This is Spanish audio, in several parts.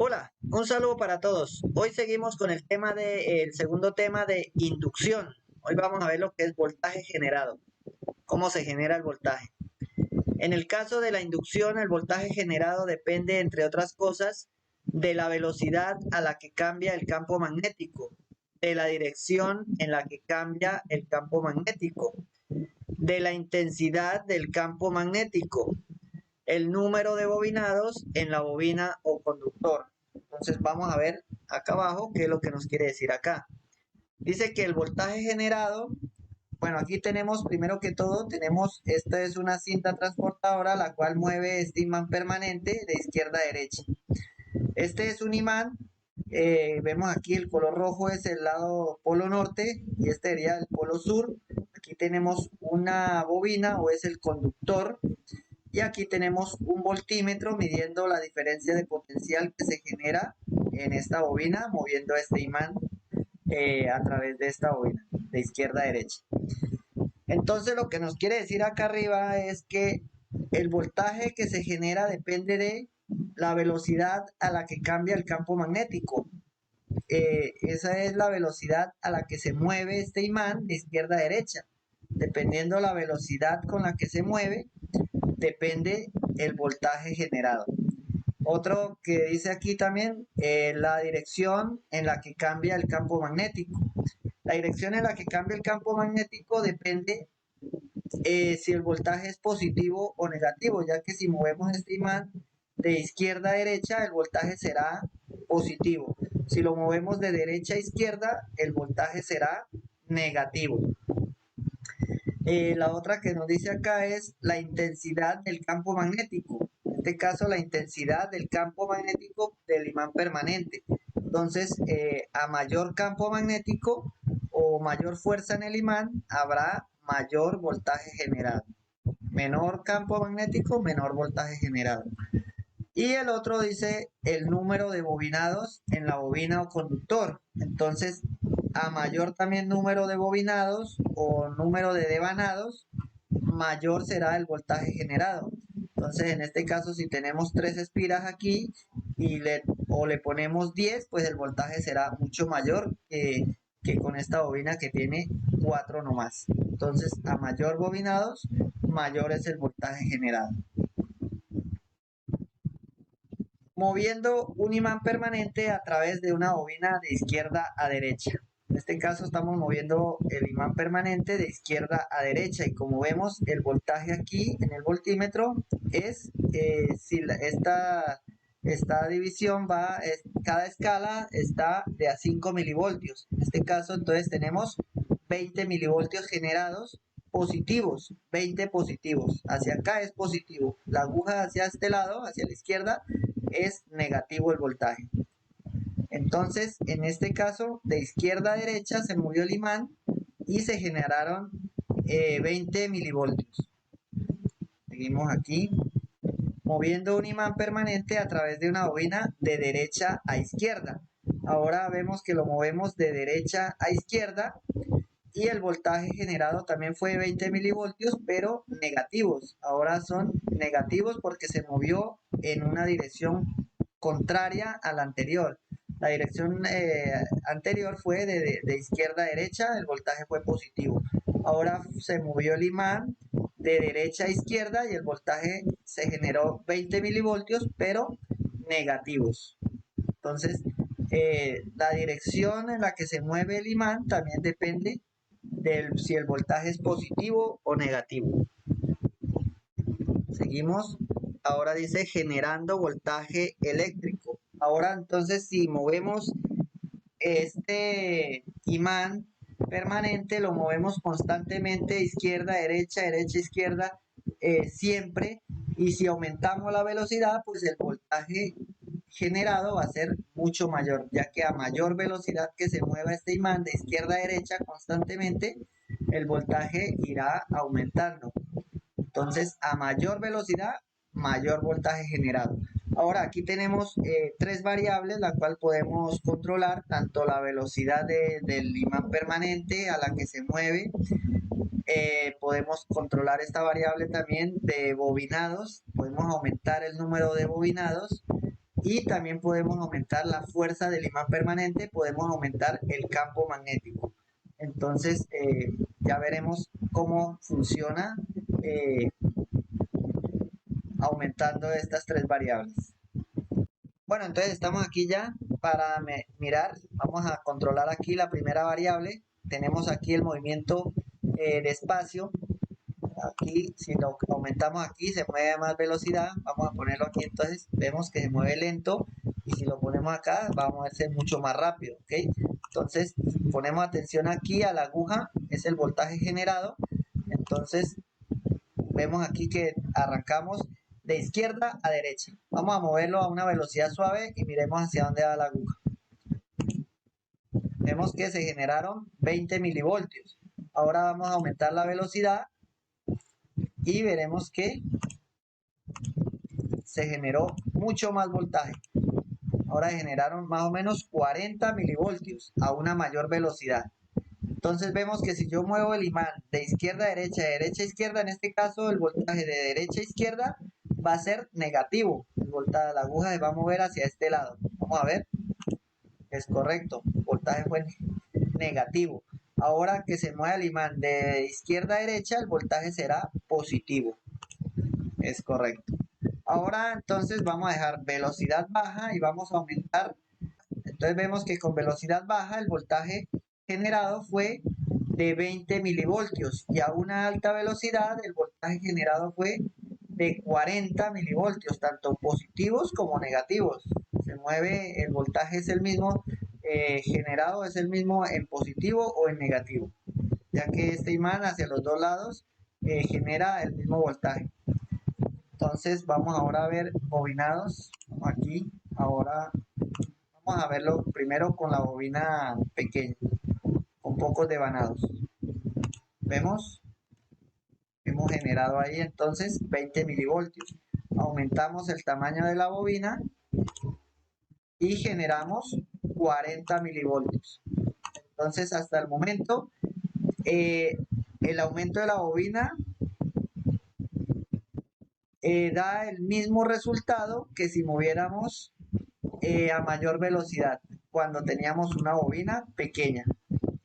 Hola, un saludo para todos. Hoy seguimos con el segundo tema de inducción. Hoy vamos a ver lo que es voltaje generado, cómo se genera el voltaje. En el caso de la inducción, el voltaje generado depende, entre otras cosas, de la velocidad a la que cambia el campo magnético, de la dirección en la que cambia el campo magnético, de la intensidad del campo magnético, el número de bobinados en la bobina o conductor. Entonces vamos a ver acá abajo qué es lo que nos quiere decir acá. Dice que el voltaje generado, bueno, aquí tenemos primero que todo, esta es una cinta transportadora la cual mueve este imán permanente de izquierda a derecha. Este es un imán, vemos aquí el color rojo es el lado polo norte y este sería el polo sur. Aquí tenemos una bobina o es el conductor. Y aquí tenemos un voltímetro midiendo la diferencia de potencial que se genera en esta bobina moviendo este imán a través de esta bobina de izquierda a derecha. Entonces lo que nos quiere decir acá arriba es que el voltaje que se genera depende de la velocidad a la que cambia el campo magnético. Esa es la velocidad a la que se mueve este imán de izquierda a derecha. Dependiendo la velocidad con la que se mueve, depende el voltaje generado. Otro que dice aquí también, la dirección en la que cambia el campo magnético. La dirección en la que cambia el campo magnético depende si el voltaje es positivo o negativo, ya que si movemos este imán de izquierda a derecha, el voltaje será positivo. Si lo movemos de derecha a izquierda, el voltaje será negativo. La otra que nos dice acá es la intensidad del campo magnético. En este caso, la intensidad del campo magnético del imán permanente. Entonces, a mayor campo magnético o mayor fuerza en el imán, habrá mayor voltaje generado. Menor campo magnético, menor voltaje generado. Y el otro dice el número de bobinados en la bobina o conductor. Entonces, a mayor también número de bobinados o número de devanados, mayor será el voltaje generado. Entonces, en este caso, si tenemos 3 espiras aquí le ponemos 10, pues el voltaje será mucho mayor que con esta bobina que tiene 4 nomás. Entonces, a mayor bobinados, mayor es el voltaje generado. Moviendo un imán permanente a través de una bobina de izquierda a derecha. En este caso estamos moviendo el imán permanente de izquierda a derecha y como vemos el voltaje aquí en el voltímetro es, si esta división cada escala está de a 5 milivoltios. En este caso entonces tenemos 20 milivoltios generados positivos, 20 positivos. Hacia acá es positivo. La aguja hacia este lado, hacia la izquierda, es negativo el voltaje. Entonces, en este caso, de izquierda a derecha se movió el imán y se generaron 20 milivoltios. Seguimos aquí, moviendo un imán permanente a través de una bobina de derecha a izquierda. Ahora vemos que lo movemos de derecha a izquierda y el voltaje generado también fue 20 milivoltios, pero negativos. Ahora son negativos porque se movió en una dirección contraria a la anterior. La dirección anterior fue de izquierda a derecha, el voltaje fue positivo. Ahora se movió el imán de derecha a izquierda y el voltaje se generó 20 milivoltios, pero negativos. Entonces, la dirección en la que se mueve el imán también depende si el voltaje es positivo o negativo. Seguimos. Ahora dice generando voltaje eléctrico. Ahora entonces si movemos este imán permanente, lo movemos constantemente izquierda, derecha, derecha, izquierda, siempre. Y si aumentamos la velocidad, pues el voltaje generado va a ser mucho mayor, ya que a mayor velocidad que se mueva este imán de izquierda a derecha constantemente, el voltaje irá aumentando. Entonces, a mayor velocidad, mayor voltaje generado. Ahora, aquí tenemos 3 variables, la cual podemos controlar, tanto la velocidad del imán permanente a la que se mueve. Podemos controlar esta variable también de bobinados. Podemos aumentar el número de bobinados y también podemos aumentar la fuerza del imán permanente, podemos aumentar el campo magnético. Entonces ya veremos cómo funciona aumentando estas tres variables. Bueno, entonces estamos aquí ya para mirar, vamos a controlar aquí la primera variable, tenemos aquí el movimiento de espacio, aquí si lo aumentamos aquí se mueve a más velocidad, vamos a ponerlo aquí, entonces vemos que se mueve lento, y si lo ponemos acá va a moverse mucho más rápido, ¿ok? Entonces ponemos atención aquí a la aguja, es el voltaje generado, entonces vemos aquí que arrancamos de izquierda a derecha. Vamos a moverlo a una velocidad suave y miremos hacia dónde va la aguja. Vemos que se generaron 20 milivoltios. Ahora vamos a aumentar la velocidad y veremos que se generó mucho más voltaje. Ahora se generaron más o menos 40 milivoltios a una mayor velocidad. Entonces vemos que si yo muevo el imán de izquierda a derecha, de derecha a izquierda, en este caso el voltaje de derecha a izquierda va a ser negativo. El voltaje de la aguja se va a mover hacia este lado. Vamos a ver. Es correcto. El voltaje fue negativo. Ahora que se mueve el imán de izquierda a derecha, el voltaje será positivo. Es correcto. Ahora entonces vamos a dejar velocidad baja y vamos a aumentar. Entonces vemos que con velocidad baja el voltaje generado fue de 20 milivoltios y a una alta velocidad el voltaje generado fue de 40 milivoltios, tanto positivos como negativos. Se mueve, el voltaje es el mismo, generado es el mismo en positivo o en negativo, ya que este imán hacia los dos lados genera el mismo voltaje. Entonces vamos ahora a ver bobinados, aquí, ahora vamos a verlo primero con la bobina pequeña, con pocos devanados. ¿Vemos? Hemos generado ahí entonces 20 milivoltios. Aumentamos el tamaño de la bobina y generamos 40 milivoltios. Entonces hasta el momento el aumento de la bobina da el mismo resultado que si moviéramos a mayor velocidad cuando teníamos una bobina pequeña.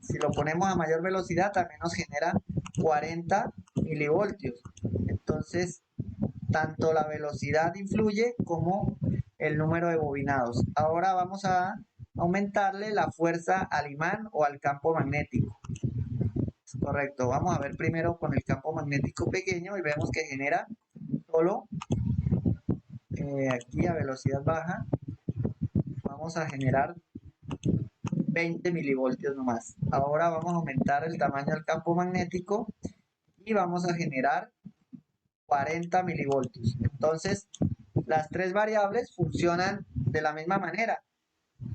Si lo ponemos a mayor velocidad también nos genera 40 milivoltios. Entonces, tanto la velocidad influye como el número de bobinados. Ahora vamos a aumentarle la fuerza al imán o al campo magnético. Es correcto. Vamos a ver primero con el campo magnético pequeño y vemos que genera solo aquí a velocidad baja. Vamos a generar 20 milivoltios nomás. Ahora vamos a aumentar el tamaño del campo magnético y vamos a generar 40 milivoltios. Entonces, las tres variables funcionan de la misma manera.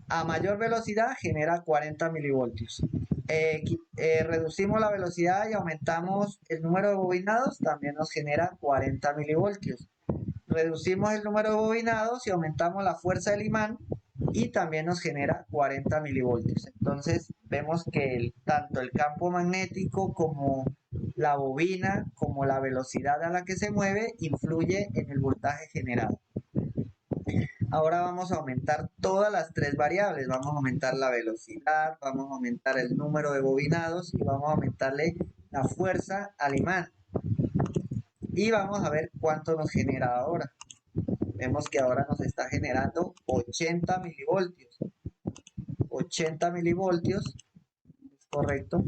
A mayor velocidad genera 40 milivoltios. Reducimos la velocidad y aumentamos el número de bobinados, también nos genera 40 milivoltios. Reducimos el número de bobinados y aumentamos la fuerza del imán y también nos genera 40 milivoltios. Entonces vemos que tanto el campo magnético como la bobina, como la velocidad a la que se mueve, influye en el voltaje generado. Ahora vamos a aumentar todas las tres variables. Vamos a aumentar la velocidad, vamos a aumentar el número de bobinados y vamos a aumentarle la fuerza al imán. Y vamos a ver cuánto nos genera ahora. Vemos que ahora nos está generando 80 milivoltios. 80 milivoltios, es correcto.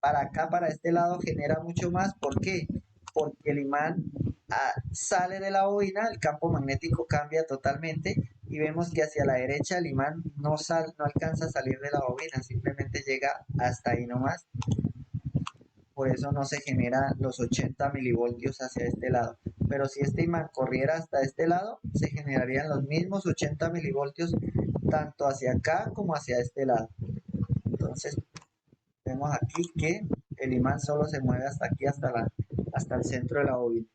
Para acá, para este lado, genera mucho más. ¿Por qué? Porque el imán sale de la bobina, el campo magnético cambia totalmente y vemos que hacia la derecha el imán no alcanza a salir de la bobina, simplemente llega hasta ahí nomás. Por eso no se generan los 80 milivoltios hacia este lado. Pero si este imán corriera hasta este lado, se generarían los mismos 80 milivoltios tanto hacia acá como hacia este lado. Entonces, vemos aquí que el imán solo se mueve hasta aquí, hasta el centro de la bobina.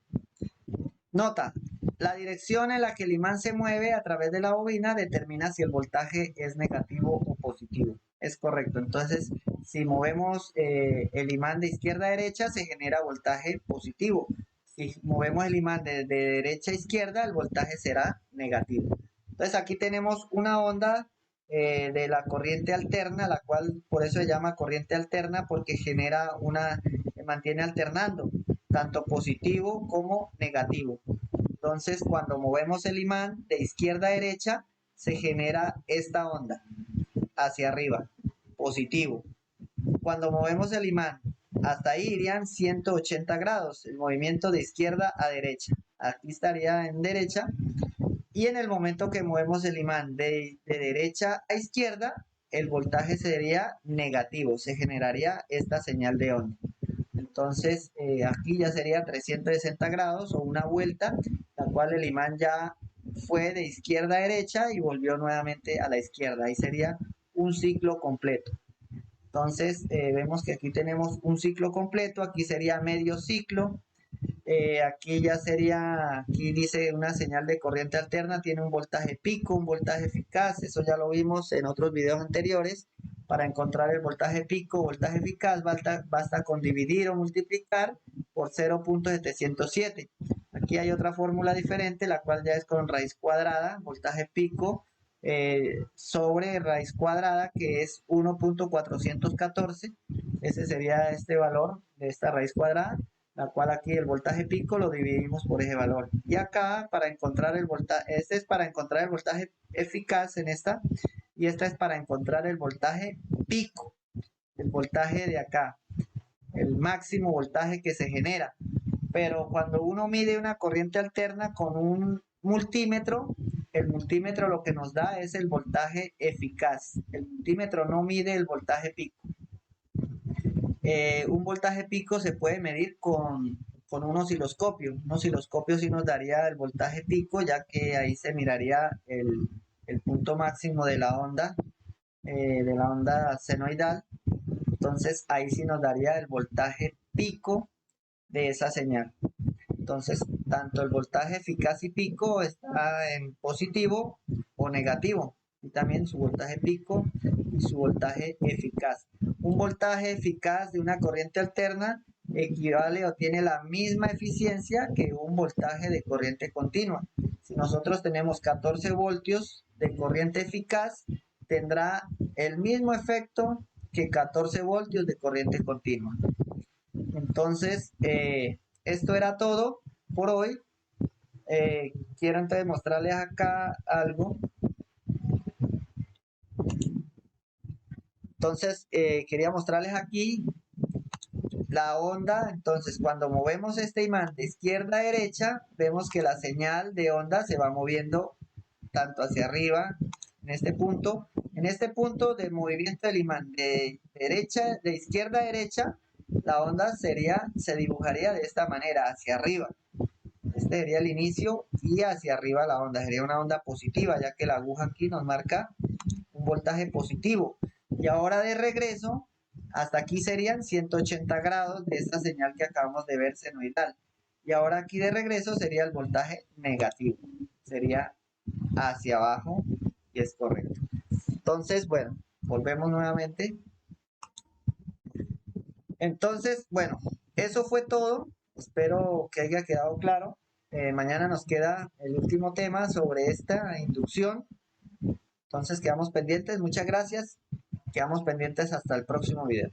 Nota, la dirección en la que el imán se mueve a través de la bobina determina si el voltaje es negativo o positivo. Es correcto. Entonces, si movemos el imán de izquierda a derecha, se genera voltaje positivo. Si movemos el imán de derecha a izquierda, el voltaje será negativo. Entonces aquí tenemos una onda de la corriente alterna, la cual por eso se llama corriente alterna, porque mantiene alternando, tanto positivo como negativo. Entonces cuando movemos el imán de izquierda a derecha, se genera esta onda hacia arriba, positivo. Cuando movemos el imán, hasta ahí irían 180 grados, el movimiento de izquierda a derecha. Aquí estaría en derecha. Y en el momento que movemos el imán de derecha a izquierda, el voltaje sería negativo, se generaría esta señal de onda. Entonces aquí ya sería 360 grados o una vuelta, la cual el imán ya fue de izquierda a derecha y volvió nuevamente a la izquierda. Ahí sería un ciclo completo. Entonces vemos que aquí tenemos un ciclo completo, aquí sería medio ciclo. Aquí ya sería, aquí dice una señal de corriente alterna, tiene un voltaje pico, un voltaje eficaz, eso ya lo vimos en otros videos anteriores. Para encontrar el voltaje pico, voltaje eficaz, basta con dividir o multiplicar por 0.707. Aquí hay otra fórmula diferente, la cual ya es con raíz cuadrada, voltaje pico sobre raíz cuadrada, que es 1.414. Ese sería este valor de esta raíz cuadrada, la cual aquí el voltaje pico lo dividimos por ese valor. Y acá para encontrar el voltaje, este es para encontrar el voltaje eficaz en esta, y esta es para encontrar el voltaje pico, el voltaje de acá, el máximo voltaje que se genera. Pero cuando uno mide una corriente alterna con un multímetro, el multímetro lo que nos da es el voltaje eficaz. El multímetro no mide el voltaje pico. Un voltaje pico se puede medir con un osciloscopio. Un osciloscopio sí nos daría el voltaje pico, ya que ahí se miraría el punto máximo de la onda senoidal. Entonces ahí sí nos daría el voltaje pico de esa señal. Entonces, tanto el voltaje eficaz y pico está en positivo o negativo. Y también su voltaje pico y su voltaje eficaz. Un voltaje eficaz de una corriente alterna equivale o tiene la misma eficiencia que un voltaje de corriente continua. Si nosotros tenemos 14 voltios de corriente eficaz, tendrá el mismo efecto que 14 voltios de corriente continua. Entonces, esto era todo por hoy. Quiero entonces mostrarles acá algo. Entonces, quería mostrarles aquí la onda. Entonces, cuando movemos este imán de izquierda a derecha, vemos que la señal de onda se va moviendo tanto hacia arriba, en este punto. En este punto del movimiento del imán de izquierda a derecha, la onda se dibujaría de esta manera, hacia arriba. Este sería el inicio y hacia arriba la onda. Sería una onda positiva, ya que la aguja aquí nos marca un voltaje positivo. Y ahora de regreso, hasta aquí serían 180 grados de esta señal que acabamos de ver senoidal. Y ahora aquí de regreso sería el voltaje negativo. Sería hacia abajo y es correcto. Entonces, bueno, volvemos nuevamente. Entonces, bueno, eso fue todo. Espero que haya quedado claro. Mañana nos queda el último tema sobre esta inducción. Entonces quedamos pendientes. Muchas gracias. Quedamos pendientes hasta el próximo video.